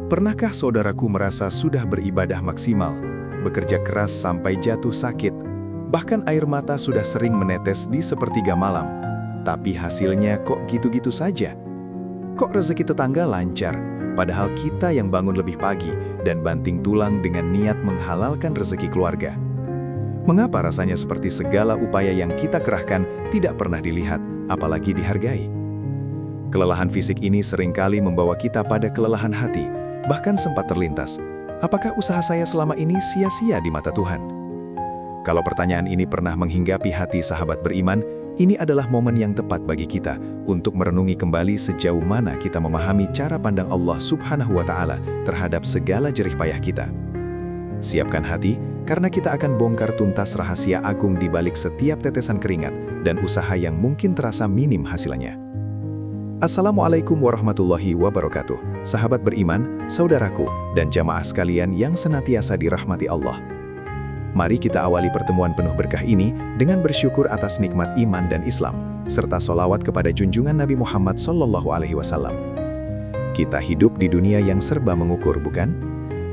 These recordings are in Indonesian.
Pernahkah saudaraku merasa sudah beribadah maksimal, bekerja keras sampai jatuh sakit, bahkan air mata sudah sering menetes di sepertiga malam, tapi hasilnya kok gitu-gitu saja? Kok rezeki tetangga lancar, padahal kita yang bangun lebih pagi dan banting tulang dengan niat menghalalkan rezeki keluarga? Mengapa rasanya seperti segala upaya yang kita kerahkan tidak pernah dilihat, apalagi dihargai? Kelelahan fisik ini seringkali membawa kita pada kelelahan hati, bahkan sempat terlintas, apakah usaha saya selama ini sia-sia di mata Tuhan? Kalau pertanyaan ini pernah menghinggapi hati sahabat beriman, ini adalah momen yang tepat bagi kita untuk merenungi kembali sejauh mana kita memahami cara pandang Allah Subhanahu wa Ta'ala terhadap segala jerih payah kita. Siapkan hati, karena kita akan bongkar tuntas rahasia agung di balik setiap tetesan keringat dan usaha yang mungkin terasa minim hasilnya. Assalamualaikum warahmatullahi wabarakatuh, sahabat beriman, saudaraku, dan jamaah sekalian yang senantiasa dirahmati Allah. Mari kita awali pertemuan penuh berkah ini dengan bersyukur atas nikmat iman dan Islam, serta sholawat kepada junjungan Nabi Muhammad SAW. Kita hidup di dunia yang serba mengukur, bukan?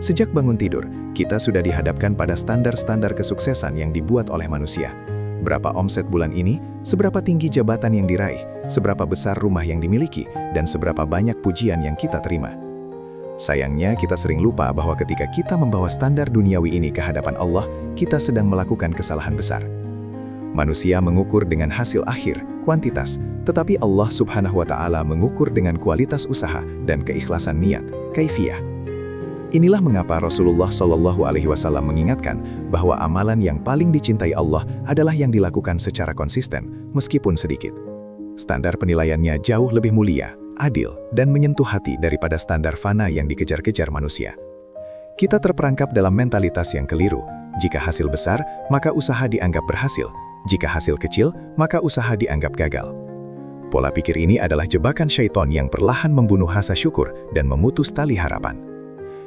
Sejak bangun tidur, kita sudah dihadapkan pada standar-standar kesuksesan yang dibuat oleh manusia. Berapa omset bulan ini, seberapa tinggi jabatan yang diraih, seberapa besar rumah yang dimiliki, dan seberapa banyak pujian yang kita terima. Sayangnya, kita sering lupa bahwa ketika kita membawa standar duniawi ini ke hadapan Allah, kita sedang melakukan kesalahan besar. Manusia mengukur dengan hasil akhir, kuantitas, tetapi Allah Subhanahu wa Ta'ala mengukur dengan kualitas usaha dan keikhlasan niat, kaifiyah. Inilah mengapa Rasulullah SAW mengingatkan bahwa amalan yang paling dicintai Allah adalah yang dilakukan secara konsisten, meskipun sedikit. Standar penilaiannya jauh lebih mulia, adil, dan menyentuh hati daripada standar fana yang dikejar-kejar manusia. Kita terperangkap dalam mentalitas yang keliru. Jika hasil besar, maka usaha dianggap berhasil. Jika hasil kecil, maka usaha dianggap gagal. Pola pikir ini adalah jebakan syaitan yang perlahan membunuh rasa syukur dan memutus tali harapan.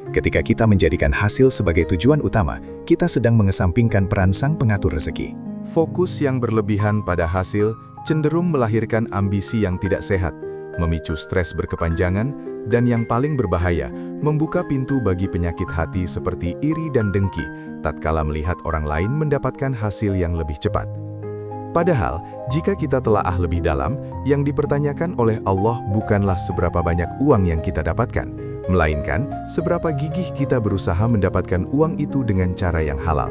Ketika kita menjadikan hasil sebagai tujuan utama, kita sedang mengesampingkan peran sang pengatur rezeki. Fokus yang berlebihan pada hasil cenderung melahirkan ambisi yang tidak sehat, memicu stres berkepanjangan, dan yang paling berbahaya, membuka pintu bagi penyakit hati seperti iri dan dengki, tatkala melihat orang lain mendapatkan hasil yang lebih cepat. Padahal, jika kita telaah lebih dalam, yang dipertanyakan oleh Allah bukanlah seberapa banyak uang yang kita dapatkan, melainkan seberapa gigih kita berusaha mendapatkan uang itu dengan cara yang halal.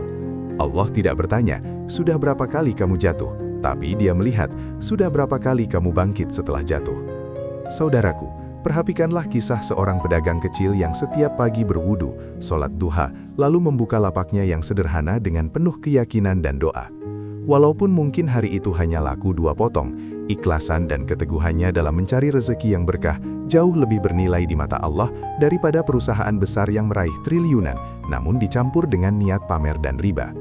Allah tidak bertanya, sudah berapa kali kamu jatuh, tapi Dia melihat, sudah berapa kali kamu bangkit setelah jatuh. Saudaraku, perhatikanlah kisah seorang pedagang kecil yang setiap pagi berwudu, sholat duha, lalu membuka lapaknya yang sederhana dengan penuh keyakinan dan doa. Walaupun mungkin hari itu hanya laku 2 potong, ikhlasan dan keteguhannya dalam mencari rezeki yang berkah jauh lebih bernilai di mata Allah daripada perusahaan besar yang meraih triliunan, namun dicampur dengan niat pamer dan riba.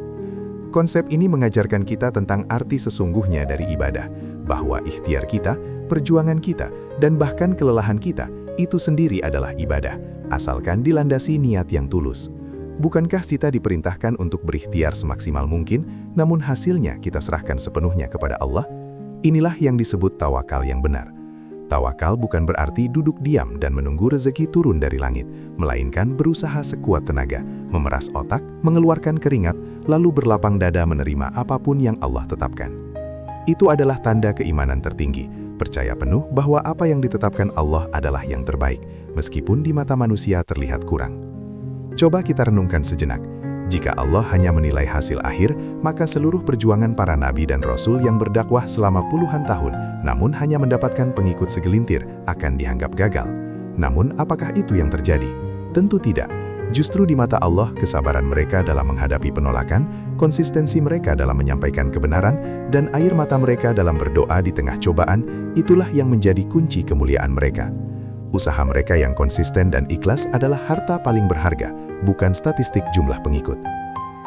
Konsep ini mengajarkan kita tentang arti sesungguhnya dari ibadah, bahwa ikhtiar kita, perjuangan kita, dan bahkan kelelahan kita, itu sendiri adalah ibadah, asalkan dilandasi niat yang tulus. Bukankah kita diperintahkan untuk berikhtiar semaksimal mungkin, namun hasilnya kita serahkan sepenuhnya kepada Allah? Inilah yang disebut tawakal yang benar. Tawakal bukan berarti duduk diam dan menunggu rezeki turun dari langit, melainkan berusaha sekuat tenaga, memeras otak, mengeluarkan keringat, lalu berlapang dada menerima apapun yang Allah tetapkan. Itu adalah tanda keimanan tertinggi, percaya penuh bahwa apa yang ditetapkan Allah adalah yang terbaik, meskipun di mata manusia terlihat kurang. Coba kita renungkan sejenak. Jika Allah hanya menilai hasil akhir, maka seluruh perjuangan para nabi dan rasul yang berdakwah selama puluhan tahun, namun hanya mendapatkan pengikut segelintir, akan dianggap gagal. Namun, apakah itu yang terjadi? Tentu tidak. Justru di mata Allah, kesabaran mereka dalam menghadapi penolakan, konsistensi mereka dalam menyampaikan kebenaran, dan air mata mereka dalam berdoa di tengah cobaan, itulah yang menjadi kunci kemuliaan mereka. Usaha mereka yang konsisten dan ikhlas adalah harta paling berharga, bukan statistik jumlah pengikut.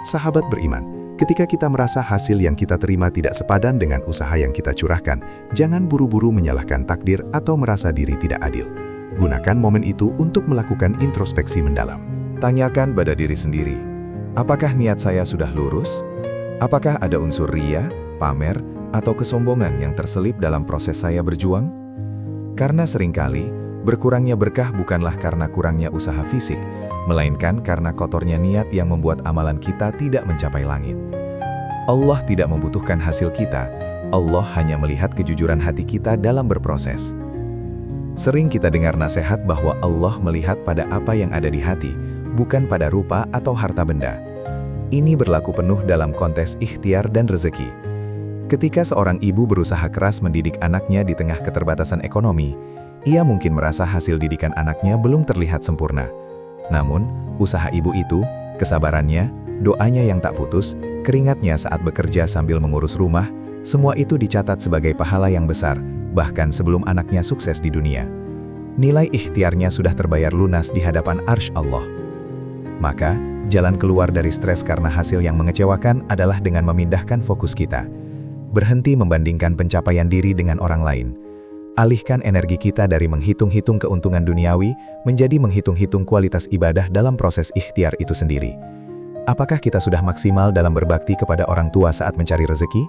Sahabat beriman, ketika kita merasa hasil yang kita terima tidak sepadan dengan usaha yang kita curahkan, jangan buru-buru menyalahkan takdir atau merasa diri tidak adil. Gunakan momen itu untuk melakukan introspeksi mendalam. Tanyakan pada diri sendiri, apakah niat saya sudah lurus? Apakah ada unsur ria, pamer, atau kesombongan yang terselip dalam proses saya berjuang? Karena seringkali, Berkurangnya berkah bukanlah karena kurangnya usaha fisik, melainkan karena kotornya niat yang membuat amalan kita tidak mencapai langit. Allah tidak membutuhkan hasil kita, Allah hanya melihat kejujuran hati kita dalam berproses. Sering kita dengar nasihat bahwa Allah melihat pada apa yang ada di hati, bukan pada rupa atau harta benda. Ini berlaku penuh dalam konteks ikhtiar dan rezeki. Ketika seorang ibu berusaha keras mendidik anaknya di tengah keterbatasan ekonomi, ia mungkin merasa hasil didikan anaknya belum terlihat sempurna. Namun, usaha ibu itu, kesabarannya, doanya yang tak putus, keringatnya saat bekerja sambil mengurus rumah, semua itu dicatat sebagai pahala yang besar, bahkan sebelum anaknya sukses di dunia. Nilai ikhtiarnya sudah terbayar lunas di hadapan arsy Allah. Maka, jalan keluar dari stres karena hasil yang mengecewakan adalah dengan memindahkan fokus kita. Berhenti membandingkan pencapaian diri dengan orang lain. Alihkan energi kita dari menghitung-hitung keuntungan duniawi menjadi menghitung-hitung kualitas ibadah dalam proses ikhtiar itu sendiri. Apakah kita sudah maksimal dalam berbakti kepada orang tua saat mencari rezeki?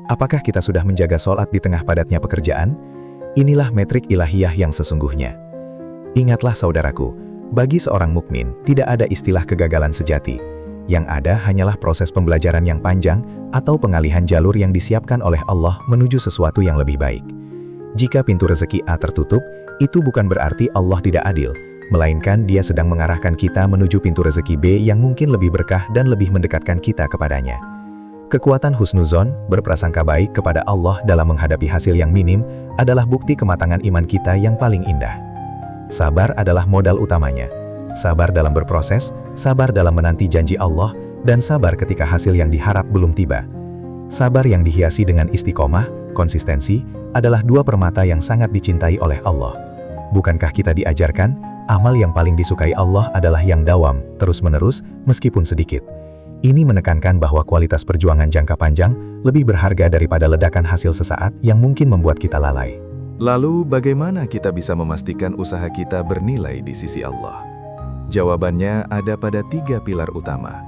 Apakah kita sudah menjaga sholat di tengah padatnya pekerjaan? Inilah metrik ilahiyah yang sesungguhnya. Ingatlah saudaraku, bagi seorang mukmin tidak ada istilah kegagalan sejati. Yang ada hanyalah proses pembelajaran yang panjang atau pengalihan jalur yang disiapkan oleh Allah menuju sesuatu yang lebih baik. Jika pintu rezeki A tertutup, itu bukan berarti Allah tidak adil, melainkan Dia sedang mengarahkan kita menuju pintu rezeki B yang mungkin lebih berkah dan lebih mendekatkan kita kepadanya. Kekuatan husnuzon, berprasangka baik kepada Allah dalam menghadapi hasil yang minim, adalah bukti kematangan iman kita yang paling indah. Sabar adalah modal utamanya. Sabar dalam berproses, sabar dalam menanti janji Allah, dan sabar ketika hasil yang diharap belum tiba. Sabar yang dihiasi dengan istiqomah, konsistensi, adalah dua permata yang sangat dicintai oleh Allah. Bukankah kita diajarkan, amal yang paling disukai Allah adalah yang dawam, terus-menerus, meskipun sedikit. Ini menekankan bahwa kualitas perjuangan jangka panjang lebih berharga daripada ledakan hasil sesaat yang mungkin membuat kita lalai. Lalu bagaimana kita bisa memastikan usaha kita bernilai di sisi Allah? Jawabannya ada pada 3 pilar utama: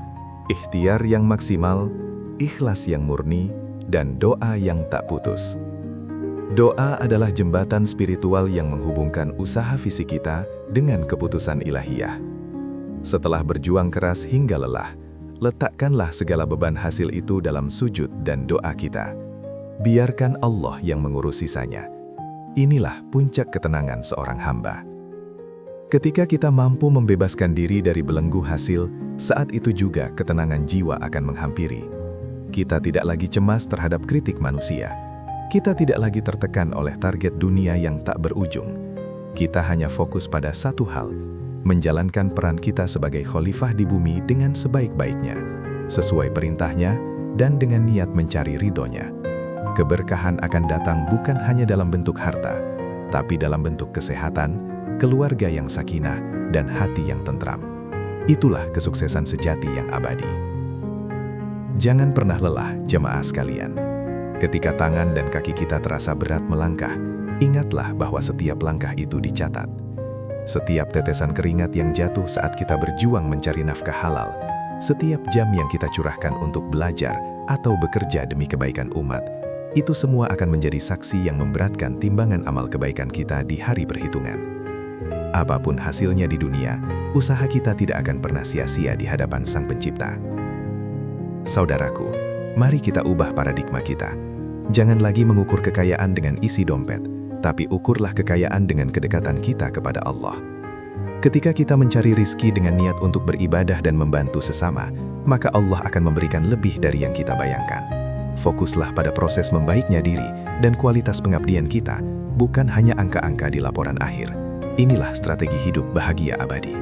ikhtiar yang maksimal, ikhlas yang murni, dan doa yang tak putus. Doa adalah jembatan spiritual yang menghubungkan usaha fisik kita dengan keputusan ilahiyah. Setelah berjuang keras hingga lelah, letakkanlah segala beban hasil itu dalam sujud dan doa kita. Biarkan Allah yang mengurus sisanya. Inilah puncak ketenangan seorang hamba. Ketika kita mampu membebaskan diri dari belenggu hasil, saat itu juga ketenangan jiwa akan menghampiri. Kita tidak lagi cemas terhadap kritik manusia. Kita tidak lagi tertekan oleh target dunia yang tak berujung. Kita hanya fokus pada satu hal, menjalankan peran kita sebagai khalifah di bumi dengan sebaik-baiknya, sesuai perintahnya, dan dengan niat mencari ridhonya. Keberkahan akan datang bukan hanya dalam bentuk harta, tapi dalam bentuk kesehatan, keluarga yang sakinah, dan hati yang tentram. Itulah kesuksesan sejati yang abadi. Jangan pernah lelah, jemaah sekalian. Ketika tangan dan kaki kita terasa berat melangkah, ingatlah bahwa setiap langkah itu dicatat. Setiap tetesan keringat yang jatuh saat kita berjuang mencari nafkah halal, setiap jam yang kita curahkan untuk belajar atau bekerja demi kebaikan umat, itu semua akan menjadi saksi yang memberatkan timbangan amal kebaikan kita di hari perhitungan. Apapun hasilnya di dunia, usaha kita tidak akan pernah sia-sia di hadapan Sang Pencipta. Saudaraku, mari kita ubah paradigma kita. Jangan lagi mengukur kekayaan dengan isi dompet, tapi ukurlah kekayaan dengan kedekatan kita kepada Allah. Ketika kita mencari rizki dengan niat untuk beribadah dan membantu sesama, maka Allah akan memberikan lebih dari yang kita bayangkan. Fokuslah pada proses membaiknya diri dan kualitas pengabdian kita, bukan hanya angka-angka di laporan akhir. Inilah strategi hidup bahagia abadi.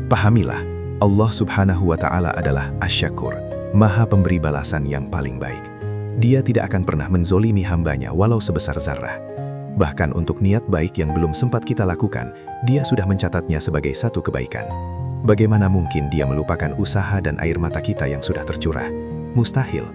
Pahamilah, Allah Subhanahu wa Ta'ala adalah Asy-Syakur, Maha Pemberi balasan yang paling baik. Dia tidak akan pernah menzolimi hambanya walau sebesar zarah. Bahkan untuk niat baik yang belum sempat kita lakukan, Dia sudah mencatatnya sebagai satu kebaikan. Bagaimana mungkin Dia melupakan usaha dan air mata kita yang sudah tercurah? Mustahil.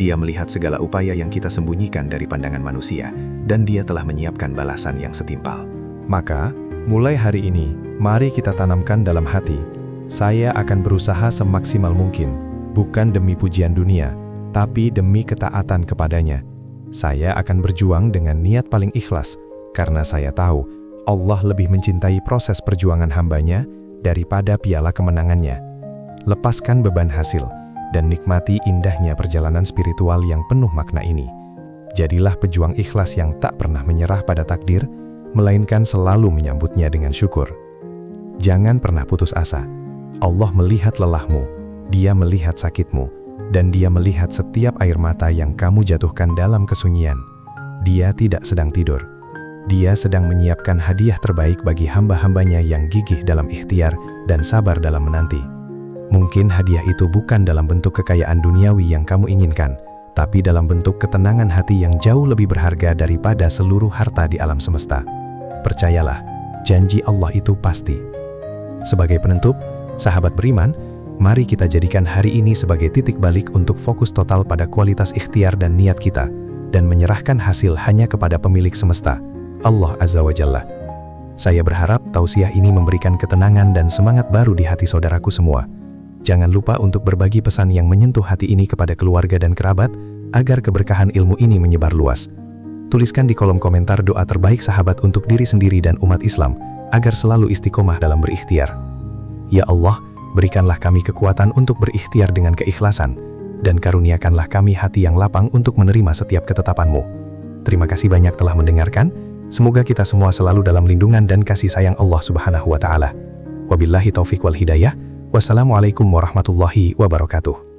Dia melihat segala upaya yang kita sembunyikan dari pandangan manusia, dan Dia telah menyiapkan balasan yang setimpal. Maka, mulai hari ini, mari kita tanamkan dalam hati, saya akan berusaha semaksimal mungkin, bukan demi pujian dunia, tapi demi ketaatan kepadanya. Saya akan berjuang dengan niat paling ikhlas, karena saya tahu Allah lebih mencintai proses perjuangan hambanya daripada piala kemenangannya. Lepaskan beban hasil dan nikmati indahnya perjalanan spiritual yang penuh makna ini. Jadilah pejuang ikhlas yang tak pernah menyerah pada takdir, melainkan selalu menyambutnya dengan syukur. Jangan pernah putus asa. Allah melihat lelahmu, Dia melihat sakitmu, dan Dia melihat setiap air mata yang kamu jatuhkan dalam kesunyian. Dia tidak sedang tidur. Dia sedang menyiapkan hadiah terbaik bagi hamba-hambanya yang gigih dalam ikhtiar dan sabar dalam menanti. Mungkin hadiah itu bukan dalam bentuk kekayaan duniawi yang kamu inginkan, tapi dalam bentuk ketenangan hati yang jauh lebih berharga daripada seluruh harta di alam semesta. Percayalah, janji Allah itu pasti. Sebagai penutup, sahabat beriman, mari kita jadikan hari ini sebagai titik balik untuk fokus total pada kualitas ikhtiar dan niat kita, dan menyerahkan hasil hanya kepada pemilik semesta, Allah Azza wa Jalla. Saya berharap tausiah ini memberikan ketenangan dan semangat baru di hati saudaraku semua. Jangan lupa untuk berbagi pesan yang menyentuh hati ini kepada keluarga dan kerabat, agar keberkahan ilmu ini menyebar luas. Tuliskan di kolom komentar doa terbaik sahabat untuk diri sendiri dan umat Islam, agar selalu istiqomah dalam berikhtiar. Ya Allah, berikanlah kami kekuatan untuk berikhtiar dengan keikhlasan, dan karuniakanlah kami hati yang lapang untuk menerima setiap ketetapan-Mu. Terima kasih banyak telah mendengarkan. Semoga kita semua selalu dalam lindungan dan kasih sayang Allah Subhanahu wa Ta'ala. Wabillahi taufiq wal hidayah. Wassalamualaikum warahmatullahi wabarakatuh.